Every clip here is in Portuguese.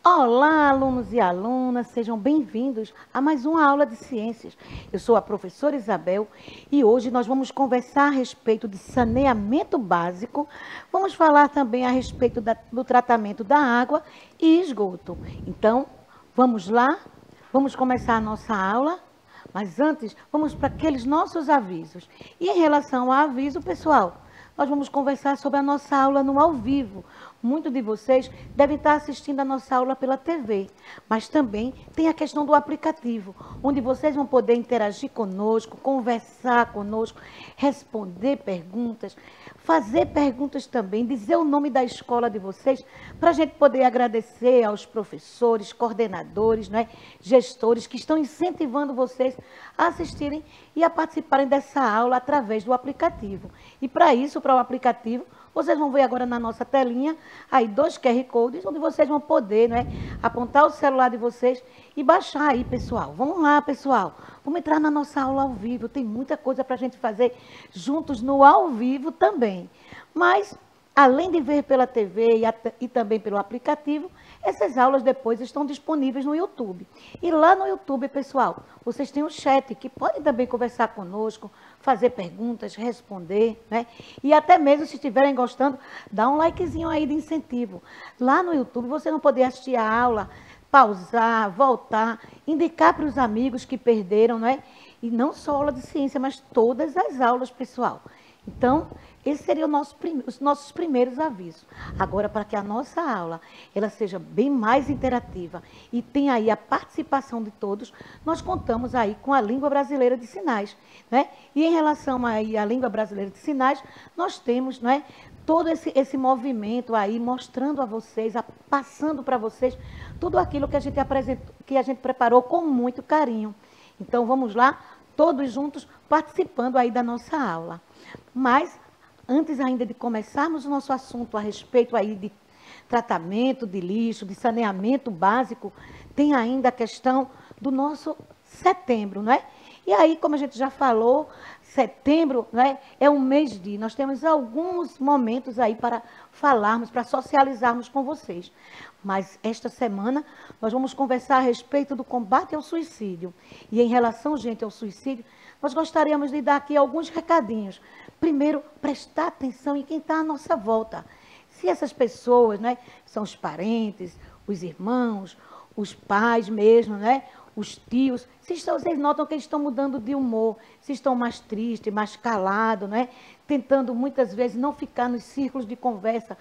Olá, alunos e alunas, sejam bem-vindos a mais uma aula de ciências. Eu sou a professora Isabel e hoje nós vamos conversar a respeito de saneamento básico. Vamos falar também a respeito do tratamento da água e esgoto. Então, vamos lá? Vamos começar a nossa aula? Mas antes, vamos para aqueles nossos avisos. E em relação ao aviso, pessoal, nós vamos conversar sobre a nossa aula no ao vivo. Muitos de vocês devem estar assistindo a nossa aula pela TV, mas também tem a questão do aplicativo, onde vocês vão poder interagir conosco, conversar conosco, responder perguntas, fazer perguntas também, dizer o nome da escola de vocês, para a gente poder agradecer aos professores, coordenadores, né, gestores que estão incentivando vocês a assistirem e a participarem dessa aula através do aplicativo. E para isso, para o aplicativo, vocês vão ver agora na nossa telinha, aí 2 QR Codes, onde vocês vão poder, né, apontar o celular de vocês e baixar aí, pessoal. Vamos lá, pessoal. Vamos entrar na nossa aula ao vivo. Tem muita coisa para a gente fazer juntos no ao vivo também. Mas, além de ver pela TV e também pelo aplicativo, essas aulas depois estão disponíveis no YouTube. E lá no YouTube, pessoal, vocês têm o chat, que podem também conversar conosco, fazer perguntas, responder, né? E até mesmo, se estiverem gostando, dá um likezinho aí de incentivo. Lá no YouTube, você não poder assistir a aula, pausar, voltar, indicar para os amigos que perderam, né? E não só aula de ciência, mas todas as aulas, pessoal. Então, esses seriam os nossos primeiros avisos. Agora, para que a nossa aula ela seja bem mais interativa e tenha aí a participação de todos, nós contamos aí com a língua brasileira de sinais, né? E em relação aí à língua brasileira de sinais, nós temos, né, todo esse movimento aí mostrando a vocês, passando para vocês tudo aquilo que a gente apresentou, que a gente preparou com muito carinho. Então, vamos lá, todos juntos participando aí da nossa aula. Mas, antes ainda de começarmos o nosso assunto a respeito aí de tratamento de lixo, de saneamento básico, tem ainda a questão do nosso setembro, não é? E aí, como a gente já falou, setembro, né, é um mês de... Nós temos alguns momentos aí para falarmos, para socializarmos com vocês. Mas esta semana nós vamos conversar a respeito do combate ao suicídio. E em relação, gente, ao suicídio, nós gostaríamos de dar aqui alguns recadinhos. Primeiro, prestar atenção em quem está à nossa volta. Se essas pessoas, né, são os parentes, os irmãos, os pais mesmo, né, os tios, vocês notam que eles estão mudando de humor, se estão mais tristes, mais calados, né, tentando muitas vezes não ficar nos círculos de conversa,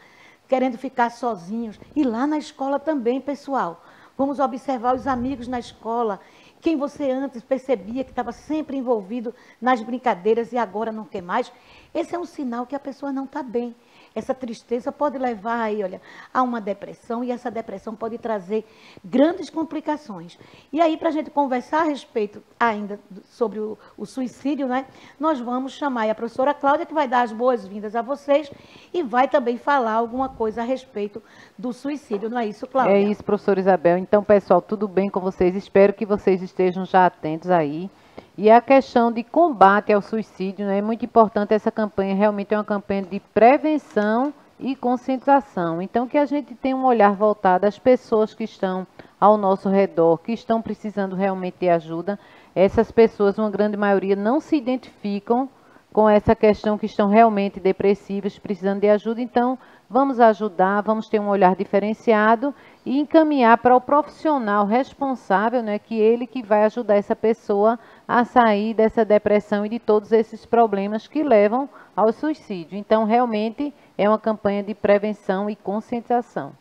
querendo ficar sozinhos. E lá na escola também, pessoal. Vamos observar os amigos na escola. Quem você antes percebia que estava sempre envolvido nas brincadeiras e agora não quer mais. Esse é um sinal que a pessoa não está bem. Essa tristeza pode levar aí, olha, a uma depressão e essa depressão pode trazer grandes complicações. E aí, para a gente conversar a respeito ainda sobre o suicídio, né, nós vamos chamar aí a professora Cláudia, que vai dar as boas-vindas a vocês e vai também falar alguma coisa a respeito do suicídio. Não é isso, Cláudia? É isso, professora Isabel. Então, pessoal, tudo bem com vocês? Espero que vocês estejam já atentos aí. E a questão de combate ao suicídio, né, é muito importante. Essa campanha realmente é uma campanha de prevenção e conscientização. Então, que a gente tenha um olhar voltado às pessoas que estão ao nosso redor, que estão precisando realmente de ajuda. Essas pessoas, uma grande maioria, não se identificam com essa questão, que estão realmente depressivas, precisando de ajuda. Então, vamos ajudar, vamos ter um olhar diferenciado e encaminhar para o profissional responsável, né, que ele que vai ajudar essa pessoa a sair dessa depressão e de todos esses problemas que levam ao suicídio. Então, realmente, é uma campanha de prevenção e conscientização.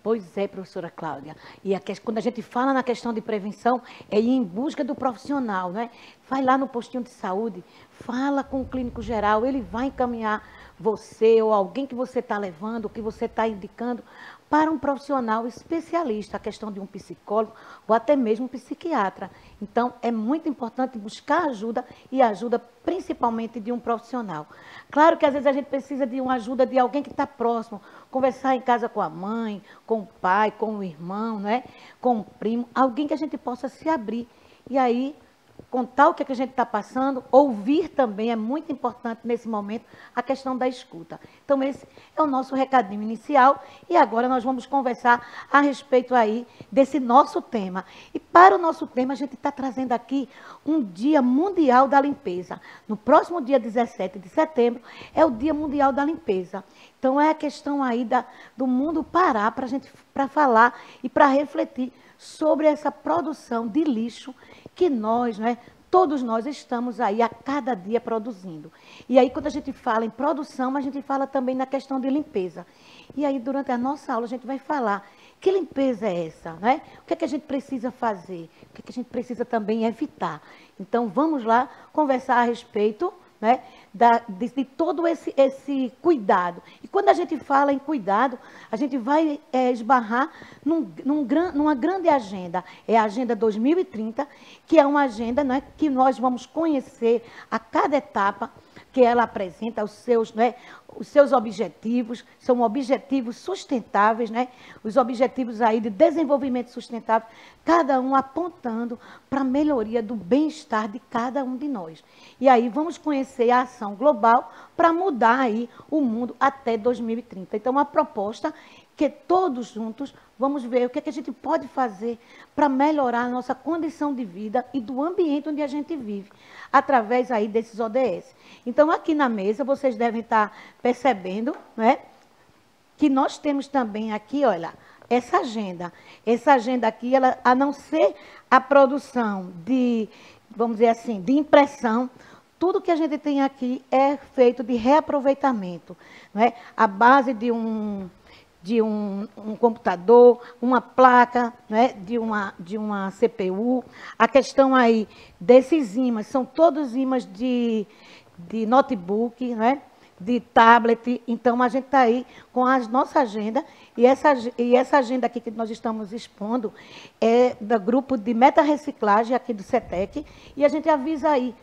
Pois é, professora Cláudia. E quando a gente fala na questão de prevenção, é ir em busca do profissional, né? Vai lá no postinho de saúde, fala com o clínico geral, ele vai encaminhar você ou alguém que você está levando, que você está indicando, para um profissional especialista, a questão de um psicólogo ou até mesmo um psiquiatra. Então, é muito importante buscar ajuda e ajuda principalmente de um profissional. Claro que às vezes a gente precisa de uma ajuda de alguém que está próximo, conversar em casa com a mãe, com o pai, com o irmão, né? Com o primo, alguém que a gente possa se abrir. E aí, contar o que, é que a gente está passando, ouvir também é muito importante nesse momento, a questão da escuta. Então, esse é o nosso recadinho inicial e agora nós vamos conversar a respeito aí desse nosso tema. E para o nosso tema, a gente está trazendo aqui um Dia Mundial da Limpeza. No próximo dia 17 de setembro é o Dia Mundial da Limpeza. Então, é a questão aí do mundo parar para falar e para refletir sobre essa produção de lixo que nós, né, todos nós estamos aí a cada dia produzindo. E aí, quando a gente fala em produção, a gente fala também na questão de limpeza. E aí, durante a nossa aula, a gente vai falar que limpeza é essa, né? O que é que a gente precisa fazer? O que é que a gente precisa também evitar? Então, vamos lá conversar a respeito, né, de todo esse cuidado. E quando a gente fala em cuidado, a gente vai esbarrar numa grande agenda. É a Agenda 2030, que é uma agenda, né, que nós vamos conhecer a cada etapa que ela apresenta, os seus objetivos, são objetivos sustentáveis, né? Os objetivos aí de desenvolvimento sustentável, cada um apontando para a melhoria do bem-estar de cada um de nós. E aí vamos conhecer a ação global para mudar aí o mundo até 2030. Então, a proposta que todos juntos vamos ver o que é que a gente pode fazer para melhorar a nossa condição de vida e do ambiente onde a gente vive, através aí desses ODS. Então, aqui na mesa, vocês devem estar percebendo, né, que nós temos também aqui, olha, essa agenda. Essa agenda aqui, ela, a não ser a produção de, vamos dizer assim, de impressão, tudo que a gente tem aqui é feito de reaproveitamento, né? A base de um computador, uma placa, né, de uma CPU. A questão aí desses ímãs, são todos ímãs de notebook, né, de tablet. Então, a gente está aí com a nossa agenda, e essa agenda aqui que nós estamos expondo é do grupo de meta-reciclagem aqui do CETEC, e a gente avisa aí,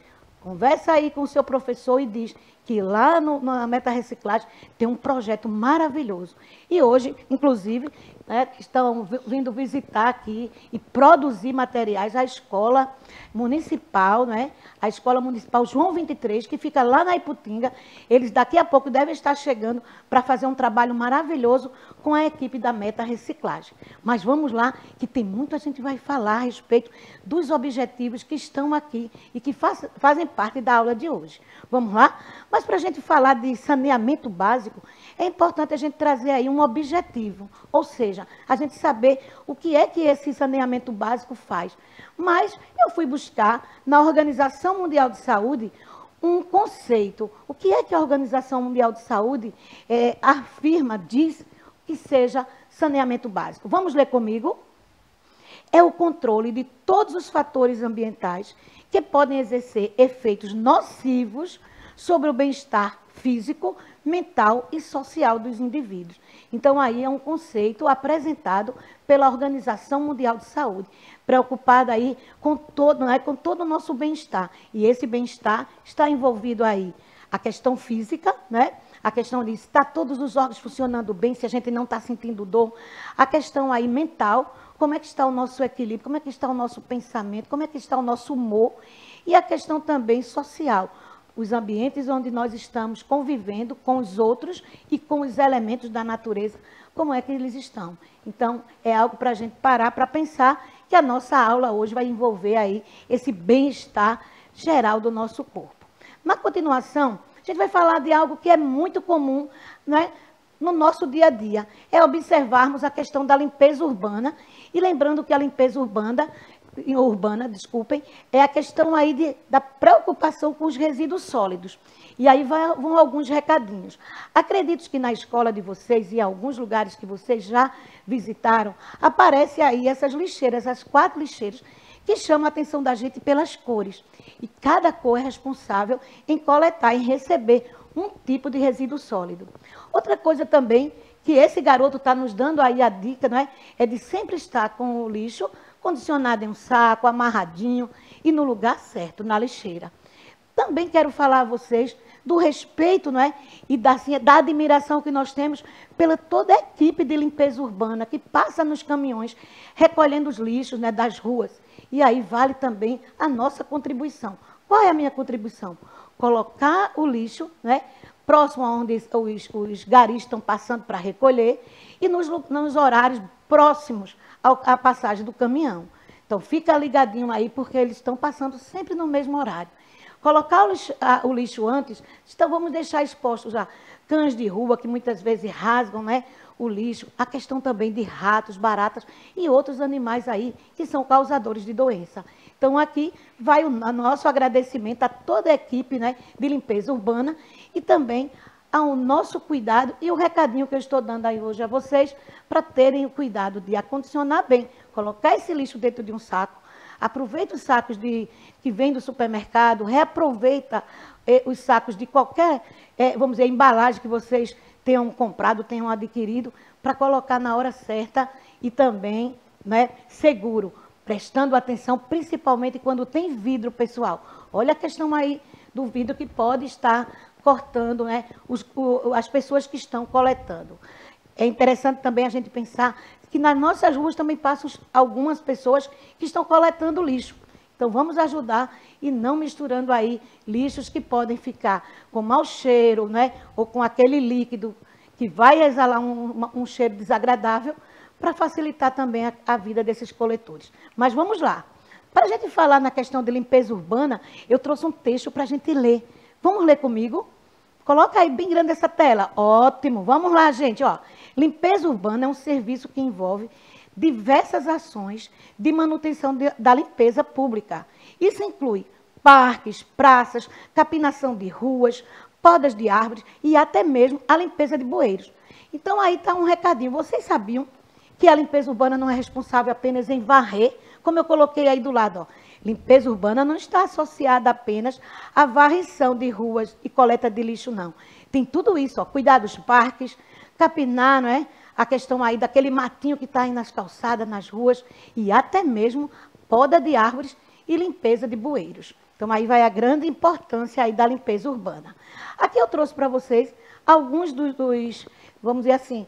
conversa aí com o seu professor e diz que lá na meta-reciclagem tem um projeto maravilhoso. E hoje, inclusive, né, estão vindo visitar aqui e produzir materiais a escola municipal, né, a escola municipal João 23, que fica lá na Iputinga. Eles daqui a pouco devem estar chegando para fazer um trabalho maravilhoso com a equipe da meta-reciclagem. Mas vamos lá, que tem muito a gente vai falar a respeito dos objetivos que estão aqui e que fazem parte da aula de hoje. Vamos lá? Mas para a gente falar de saneamento básico, é importante a gente trazer aí um objetivo, ou seja, a gente saber o que é que esse saneamento básico faz. Mas eu fui buscar na Organização Mundial de Saúde um conceito. O que é que a Organização Mundial de Saúde afirma, diz que seja saneamento básico? Vamos ler comigo? É o controle de todos os fatores ambientais que podem exercer efeitos nocivos sobre o bem-estar físico, mental e social dos indivíduos. Então, aí é um conceito apresentado pela Organização Mundial de Saúde, preocupada aí com todo o nosso bem-estar. E esse bem-estar está envolvido aí a questão física, né? A questão de estar todos os órgãos funcionando bem, se a gente não está sentindo dor. A questão aí mental, como é que está o nosso equilíbrio, como é que está o nosso pensamento, como é que está o nosso humor. E a questão também social, os ambientes onde nós estamos convivendo com os outros e com os elementos da natureza, como é que eles estão. Então, é algo para a gente parar para pensar que a nossa aula hoje vai envolver aí esse bem-estar geral do nosso corpo. Na continuação, a gente vai falar de algo que é muito comum, né, no nosso dia a dia, é observarmos a questão da limpeza urbana, e lembrando que a limpeza urbana, é a questão aí da preocupação com os resíduos sólidos. E aí vão alguns recadinhos. Acredito que na escola de vocês e em alguns lugares que vocês já visitaram, aparecem aí essas lixeiras, as 4 lixeiras, que chamam a atenção da gente pelas cores. E cada cor é responsável em coletar e receber um tipo de resíduo sólido. Outra coisa também que esse garoto está nos dando aí a dica, não é? É de sempre estar com o lixo condicionado em um saco, amarradinho e no lugar certo, na lixeira. Também quero falar a vocês do respeito, não é? E da admiração que nós temos pela toda a equipe de limpeza urbana que passa nos caminhões recolhendo os lixos, né, das ruas. E aí vale também a nossa contribuição. Qual é a minha contribuição? Colocar o lixo, né, próximo a onde os garis estão passando para recolher e nos horários próximos à passagem do caminhão. Então, fica ligadinho aí, porque eles estão passando sempre no mesmo horário. Colocar o lixo antes, então vamos deixar expostos a cães de rua, que muitas vezes rasgam, né, o lixo. A questão também de ratos, baratas e outros animais aí que são causadores de doença. Então, aqui vai o nosso agradecimento a toda a equipe, né, de limpeza urbana e também ao nosso cuidado e o recadinho que eu estou dando aí hoje a vocês para terem o cuidado de acondicionar bem, colocar esse lixo dentro de um saco, aproveita os sacos que vêm do supermercado, reaproveita os sacos de qualquer, vamos dizer, embalagem que vocês tenham comprado, tenham adquirido, para colocar na hora certa e também, né, seguro, prestando atenção, principalmente quando tem vidro, pessoal. Olha a questão aí do vidro que pode estar cortando, né, as pessoas que estão coletando. É interessante também a gente pensar que nas nossas ruas também passam algumas pessoas que estão coletando lixo. Então, vamos ajudar e não misturando aí lixos que podem ficar com mau cheiro, né, ou com aquele líquido que vai exalar um cheiro desagradável, para facilitar também a vida desses coletores. Mas vamos lá. Para a gente falar na questão de limpeza urbana, eu trouxe um texto para a gente ler. Vamos ler comigo? Coloca aí bem grande essa tela. Ótimo. Vamos lá, gente. Ó. Limpeza urbana é um serviço que envolve diversas ações de manutenção da limpeza pública. Isso inclui parques, praças, capinação de ruas, podas de árvores e até mesmo a limpeza de bueiros. Então, aí está um recadinho. Vocês sabiam que a limpeza urbana não é responsável apenas em varrer, como eu coloquei aí do lado, ó. Limpeza urbana não está associada apenas à varrição de ruas e coleta de lixo, não. Tem tudo isso, ó, cuidar dos parques, capinar, não é? A questão aí daquele matinho que está aí nas calçadas, nas ruas, e até mesmo poda de árvores e limpeza de bueiros. Então, aí vai a grande importância aí da limpeza urbana. Aqui eu trouxe para vocês alguns vamos dizer assim,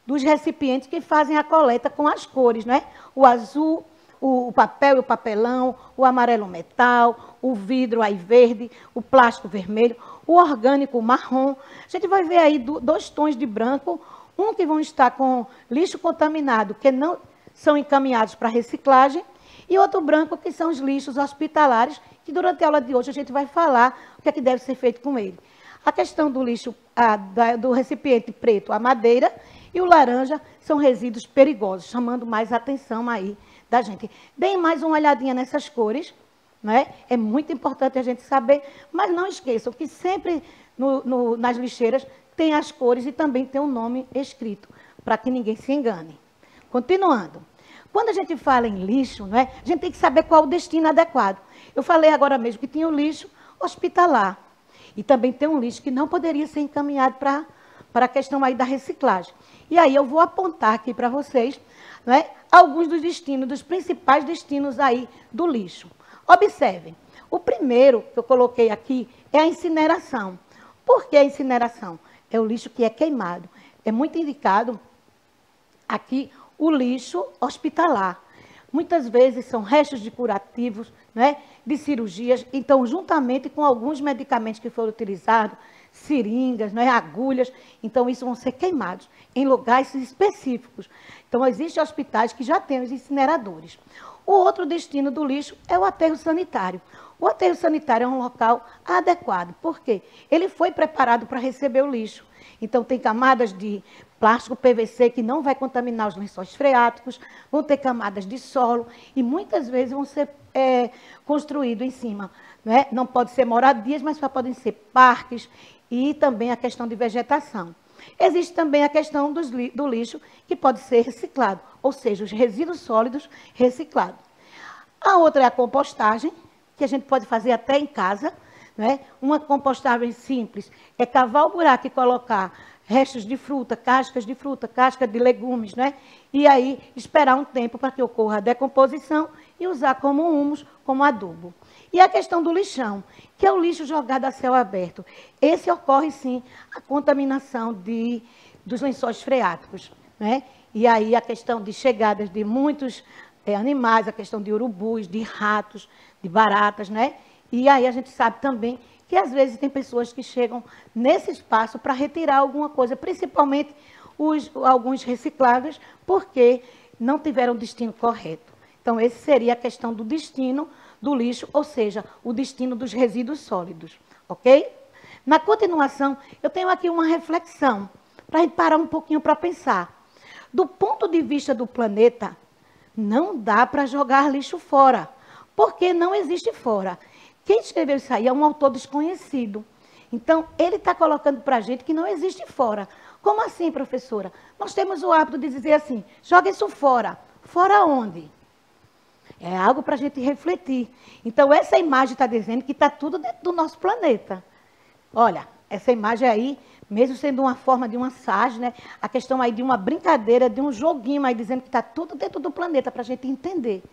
dos recipientes que fazem a coleta com as cores, né? O azul, o papel e o papelão, o amarelo metal, o vidro aí verde, o plástico vermelho, o orgânico marrom. A gente vai ver aí 2 tons de branco, um que vão estar com lixo contaminado, que não são encaminhados para reciclagem, e outro branco, que são os lixos hospitalares, que durante a aula de hoje a gente vai falar o que é que deve ser feito com ele. A questão do lixo, do recipiente preto, a madeira, e o laranja são resíduos perigosos, chamando mais a atenção aí da gente. Deem mais uma olhadinha nessas cores, né? É muito importante a gente saber, mas não esqueçam que sempre nas lixeiras tem as cores e também tem um nome escrito, para que ninguém se engane. Continuando. Quando a gente fala em lixo, né, a gente tem que saber qual o destino adequado. Eu falei agora mesmo que tinha o lixo hospitalar. E também tem um lixo que não poderia ser encaminhado para a questão aí da reciclagem. E aí eu vou apontar aqui para vocês, né, alguns dos destinos, dos principais destinos aí do lixo. Observem, o primeiro que eu coloquei aqui é a incineração. Por que a incineração? É o lixo que é queimado. É muito indicado aqui o lixo hospitalar. Muitas vezes são restos de curativos, né, de cirurgias, então, juntamente com alguns medicamentos que foram utilizados, seringas, né, agulhas, então, isso vão ser queimados em lugares específicos. Então, existem hospitais que já têm os incineradores. O outro destino do lixo é o aterro sanitário. O aterro sanitário é um local adequado, porque ele foi preparado para receber o lixo. Então, tem camadas de plástico PVC que não vai contaminar os lençóis freáticos, vão ter camadas de solo e muitas vezes vão ser construídos em cima, né? Não pode ser moradias, mas só podem ser parques e também a questão de vegetação. Existe também a questão do lixo que pode ser reciclado, ou seja, os resíduos sólidos reciclados. A outra é a compostagem, que a gente pode fazer até em casa, né? Uma compostagem simples é cavar o buraco e colocar restos de fruta, casca de legumes, né? E aí esperar um tempo para que ocorra a decomposição e usar como humus, como adubo. E a questão do lixão, que é o lixo jogado a céu aberto. Esse ocorre, sim, a contaminação dos lençóis freáticos, né? E aí a questão de chegadas de muitos animais, a questão de urubus, de ratos, de baratas, né? E aí a gente sabe também que às vezes tem pessoas que chegam nesse espaço para retirar alguma coisa, principalmente alguns recicláveis, porque não tiveram o destino correto. Então, essa seria a questão do destino do lixo, ou seja, o destino dos resíduos sólidos, ok? Na continuação, eu tenho aqui uma reflexão, para a gente parar um pouquinho para pensar. Do ponto de vista do planeta, não dá para jogar lixo fora, porque não existe fora. Quem escreveu isso aí é um autor desconhecido. Então, ele está colocando para a gente que não existe fora. Como assim, professora? Nós temos o hábito de dizer assim, joga isso fora. Fora onde? É algo para a gente refletir. Então, essa imagem está dizendo que está tudo dentro do nosso planeta. Olha, essa imagem aí, mesmo sendo uma forma de uma massagem, né? A questão aí de uma brincadeira, de um joguinho aí, dizendo que está tudo dentro do planeta, para a gente entender.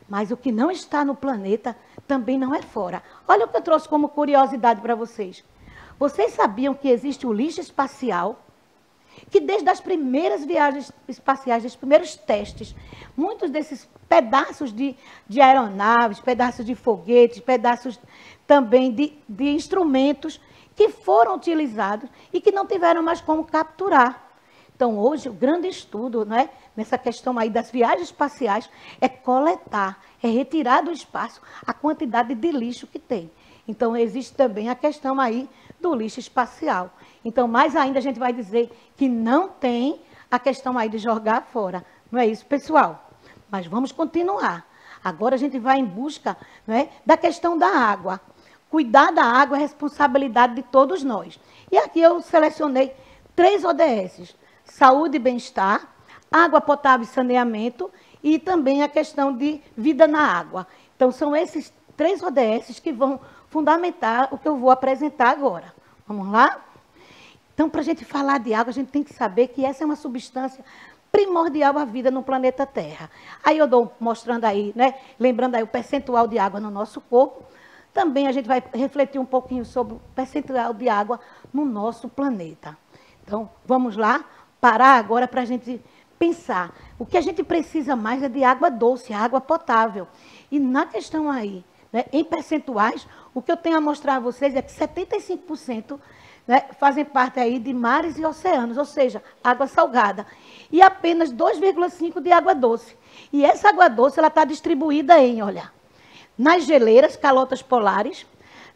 Mas o que não está no planeta também não é fora. Olha o que eu trouxe como curiosidade para vocês. Vocês sabiam que existe o lixo espacial? Que desde as primeiras viagens espaciais, dos primeiros testes, muitos desses pedaços de aeronaves, pedaços de foguetes, pedaços também de instrumentos que foram utilizados e que não tiveram mais como capturar. Então, hoje, o grande estudo, né, nessa questão aí das viagens espaciais é coletar, é retirar do espaço a quantidade de lixo que tem. Então, existe também a questão aí do lixo espacial. Então, mais ainda, a gente vai dizer que não tem a questão aí de jogar fora. Não é isso, pessoal? Mas vamos continuar. Agora, a gente vai em busca, né, da questão da água. Cuidar da água é responsabilidade de todos nós. E aqui eu selecionei 3 ODS. Saúde e bem-estar, água potável e saneamento e também a questão de vida na água. Então, são esses 3 ODS que vão fundamentar o que eu vou apresentar agora. Vamos lá? Então, para a gente falar de água, a gente tem que saber que essa é uma substância primordial à vida no planeta Terra. Aí eu estou mostrando aí, né? Lembrando aí o percentual de água no nosso corpo. Também a gente vai refletir um pouquinho sobre o percentual de água no nosso planeta. Então, vamos lá? Parar agora para a gente pensar. O que a gente precisa mais é de água doce, água potável. E na questão aí, né, em percentuais, o que eu tenho a mostrar a vocês é que 75%, né, fazem parte aí de mares e oceanos, ou seja, água salgada. E apenas 2,5% de água doce. E essa água doce está distribuída em, olha, nas geleiras, calotas polares,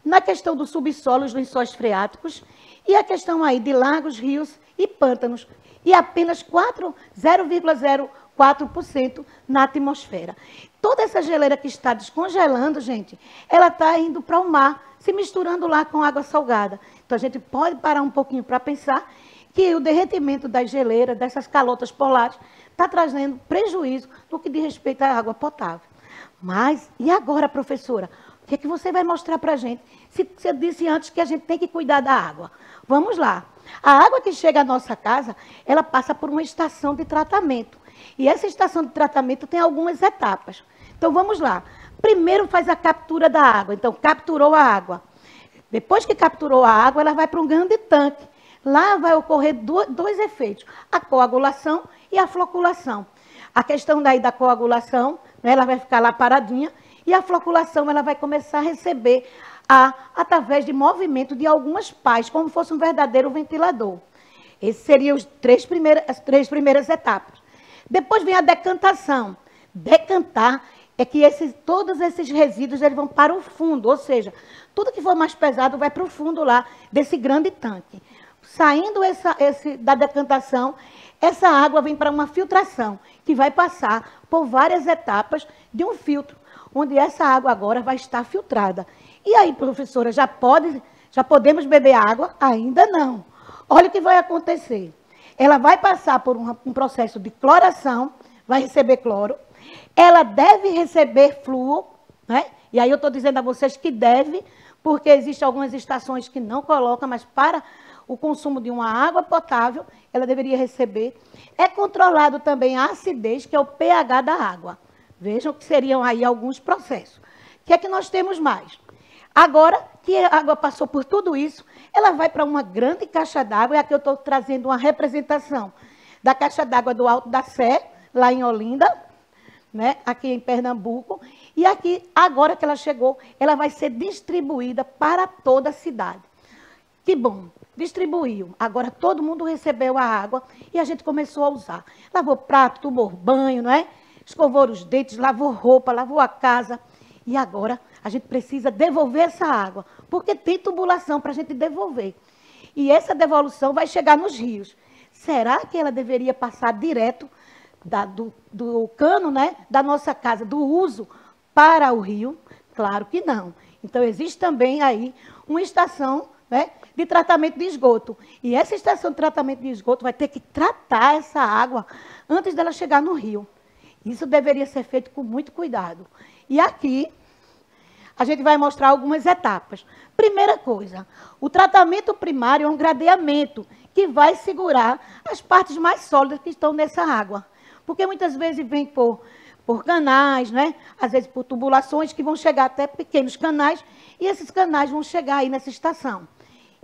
na questão do subsolo, os lençóis freáticos, e a questão aí de lagos, rios e pântanos, e apenas 0,04% na atmosfera. Toda essa geleira que está descongelando, gente, ela está indo para o mar, se misturando lá com água salgada. Então, a gente pode parar um pouquinho para pensar que o derretimento das geleiras, dessas calotas polares, está trazendo prejuízo no que diz respeito à água potável. Mas, e agora, professora? O que é que você vai mostrar para a gente? Se você disse antes que a gente tem que cuidar da água. Vamos lá. A água que chega à nossa casa, ela passa por uma estação de tratamento. E essa estação de tratamento tem algumas etapas. Então, vamos lá. Primeiro faz a captura da água. Então, capturou a água. Depois que capturou a água, ela vai para um grande tanque. Lá vai ocorrer dois efeitos. A coagulação e a floculação. A questão daí da coagulação, né, ela vai ficar lá paradinha. E a floculação, ela vai começar a receber através de movimento de algumas pás, como se fosse um verdadeiro ventilador. Essas seriam as três primeiras etapas. Depois vem a decantação. Decantar é que todos esses resíduos eles vão para o fundo, ou seja, tudo que for mais pesado vai para o fundo lá desse grande tanque. Saindo da decantação, essa água vem para uma filtração, que vai passar por várias etapas de um filtro, onde essa água agora vai estar filtrada. E aí, professora, já podemos beber água? Ainda não. Olha o que vai acontecer. Ela vai passar por um processo de cloração, vai receber cloro, ela deve receber flúor, né? E aí eu estou dizendo a vocês que deve, porque existem algumas estações que não colocam, mas para o consumo de uma água potável, ela deveria receber. É controlado também a acidez, que é o pH da água. Vejam que seriam aí alguns processos. O que é que nós temos mais? Agora que a água passou por tudo isso, ela vai para uma grande caixa d'água, e aqui eu estou trazendo uma representação da caixa d'água do Alto da Sé, lá em Olinda, né, aqui em Pernambuco, e aqui, agora que ela chegou, ela vai ser distribuída para toda a cidade. Que bom, distribuiu. Agora todo mundo recebeu a água e a gente começou a usar. Lavou prato, tomou banho, não é? Escovou os dentes, lavou roupa, lavou a casa. E agora a gente precisa devolver essa água, porque tem tubulação para a gente devolver. E essa devolução vai chegar nos rios. Será que ela deveria passar direto do cano, né, da nossa casa, do uso para o rio? Claro que não. Então, existe também aí uma estação, né, de tratamento de esgoto. E essa estação de tratamento de esgoto vai ter que tratar essa água antes dela chegar no rio. Isso deveria ser feito com muito cuidado. E aqui, a gente vai mostrar algumas etapas. Primeira coisa, o tratamento primário é um gradeamento que vai segurar as partes mais sólidas que estão nessa água. Porque muitas vezes vem por canais, né? Às vezes por tubulações que vão chegar até pequenos canais, e esses canais vão chegar aí nessa estação.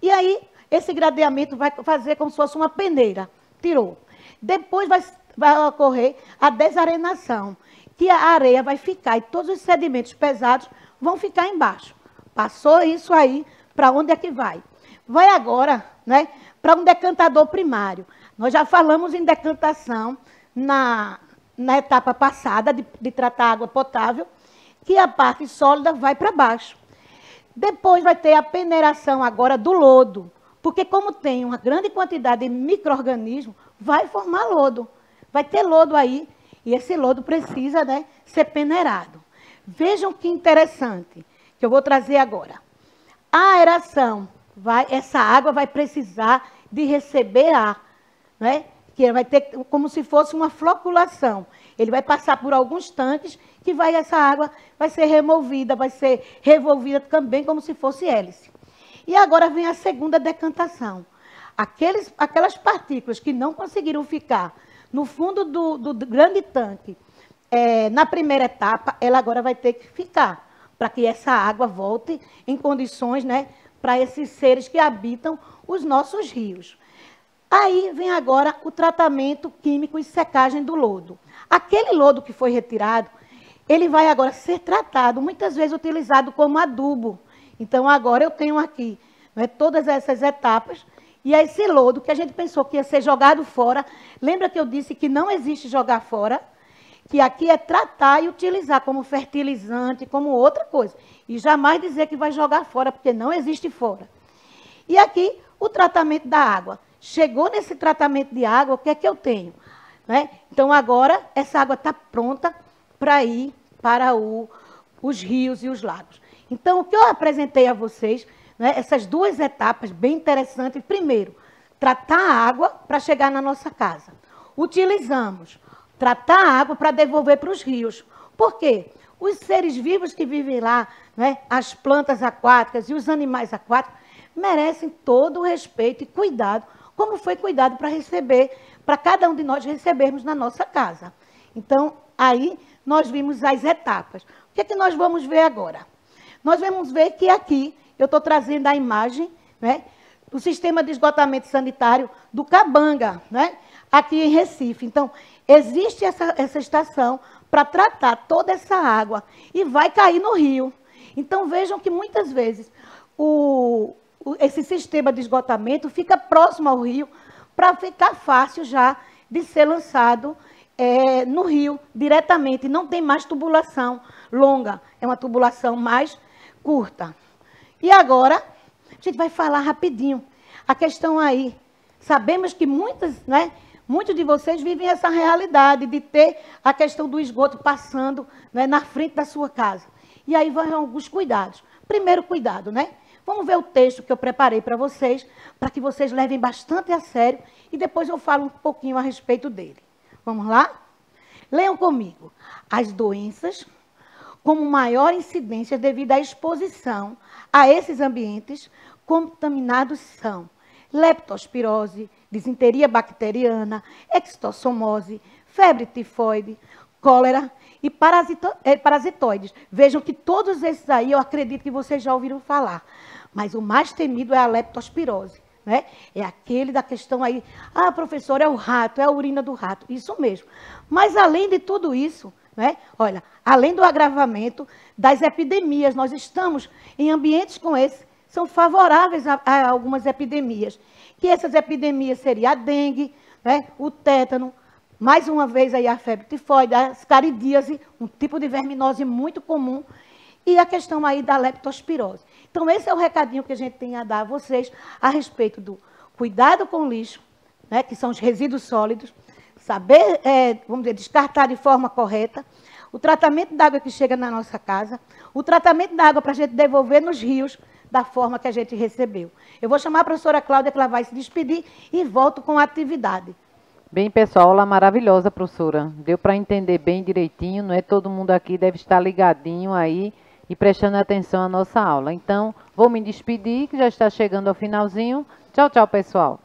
E aí, esse gradeamento vai fazer como se fosse uma peneira. Tirou. Depois vai ocorrer a desarenação, que a areia vai ficar e todos os sedimentos pesados vão ficar embaixo. Passou isso aí, para onde é que vai? Vai agora, né, para um decantador primário. Nós já falamos em decantação na etapa passada de tratar água potável, que a parte sólida vai para baixo. Depois vai ter a peneiração agora do lodo, porque como tem uma grande quantidade de micro-organismos, vai formar lodo. Vai ter lodo aí, e esse lodo precisa, né, ser peneirado. Vejam que interessante, que eu vou trazer agora. A aeração, essa água vai precisar de receber ar, né? Que vai ter como se fosse uma floculação. Ele vai passar por alguns tanques que essa água vai ser removida, vai ser revolvida também como se fosse hélice. E agora vem a segunda decantação. Aquelas partículas que não conseguiram ficar no fundo do grande tanque, na primeira etapa, ela agora vai ter que ficar, para que essa água volte em condições, né, para esses seres que habitam os nossos rios. Aí vem agora o tratamento químico e secagem do lodo. Aquele lodo que foi retirado, ele vai agora ser tratado, muitas vezes utilizado como adubo. Então, agora eu tenho aqui, né, todas essas etapas, e esse lodo que a gente pensou que ia ser jogado fora, lembra que eu disse que não existe jogar fora? Que aqui é tratar e utilizar como fertilizante, como outra coisa. E jamais dizer que vai jogar fora, porque não existe fora. E aqui, o tratamento da água. Chegou nesse tratamento de água, o que é que eu tenho? Né? Então, agora, essa água está pronta para ir para os rios e os lagos. Então, o que eu apresentei a vocês, né, essas duas etapas bem interessantes. Primeiro, tratar a água para chegar na nossa casa. Utilizamos tratar a água para devolver para os rios. Por quê? Os seres vivos que vivem lá, né, as plantas aquáticas e os animais aquáticos, merecem todo o respeito e cuidado, como foi cuidado para receber, para cada um de nós recebermos na nossa casa. Então, aí nós vimos as etapas. O que é que nós vamos ver agora? Nós vamos ver que aqui, eu estou trazendo a imagem, né, do sistema de esgotamento sanitário do Cabanga, né, aqui em Recife. Então, existe essa estação para tratar toda essa água e vai cair no rio. Então, vejam que muitas vezes esse sistema de esgotamento fica próximo ao rio para ficar fácil já de ser lançado no rio diretamente. Não tem mais tubulação longa, é uma tubulação mais curta. E agora, a gente vai falar rapidinho. A questão aí, sabemos que muitos de vocês vivem essa realidade de ter a questão do esgoto passando, né, na frente da sua casa. E aí vão alguns cuidados. Primeiro cuidado, né? Vamos ver o texto que eu preparei para vocês, para que vocês levem bastante a sério, e depois eu falo um pouquinho a respeito dele. Vamos lá? Leiam comigo. As doenças como maior incidência devido à exposição a esses ambientes contaminados são leptospirose, disenteria bacteriana, extossomose, febre tifoide, cólera e parasitoides. Vejam que todos esses aí eu acredito que vocês já ouviram falar. Mas o mais temido é a leptospirose, né? É aquele da questão aí, professor, é o rato, é a urina do rato. Isso mesmo. Mas além de tudo isso, né? Olha, além do agravamento das epidemias, nós estamos em ambientes com esse, são favoráveis a algumas epidemias. Que essas epidemias seriam a dengue, né? O tétano, mais uma vez aí a febre tifoide, a ascaridíase, um tipo de verminose muito comum, e a questão aí da leptospirose. Então, esse é o recadinho que a gente tem a dar a vocês a respeito do cuidado com o lixo, né, que são os resíduos sólidos, saber, vamos dizer, descartar de forma correta, o tratamento da água que chega na nossa casa, o tratamento da água para a gente devolver nos rios da forma que a gente recebeu. Eu vou chamar a professora Cláudia, que ela vai se despedir, e volto com a atividade. Bem, pessoal, aula maravilhosa, professora. Deu para entender bem direitinho, não é? Todo mundo aqui deve estar ligadinho aí e prestando atenção à nossa aula. Então, vou me despedir, que já está chegando ao finalzinho. Tchau, tchau, pessoal.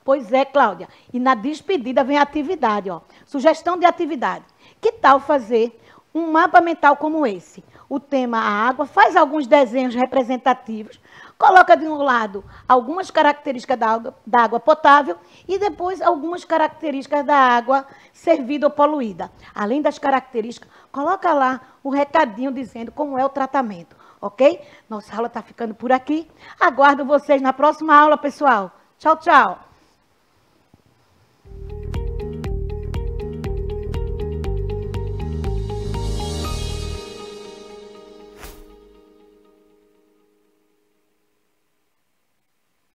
Pois é, Cláudia. E na despedida vem a atividade, ó. Sugestão de atividade. Que tal fazer um mapa mental como esse? O tema a água, faz alguns desenhos representativos, coloca de um lado algumas características da água potável e depois algumas características da água servida ou poluída. Além das características, coloca lá o recadinho dizendo como é o tratamento, ok? Nossa aula está ficando por aqui. Aguardo vocês na próxima aula, pessoal. Tchau, tchau.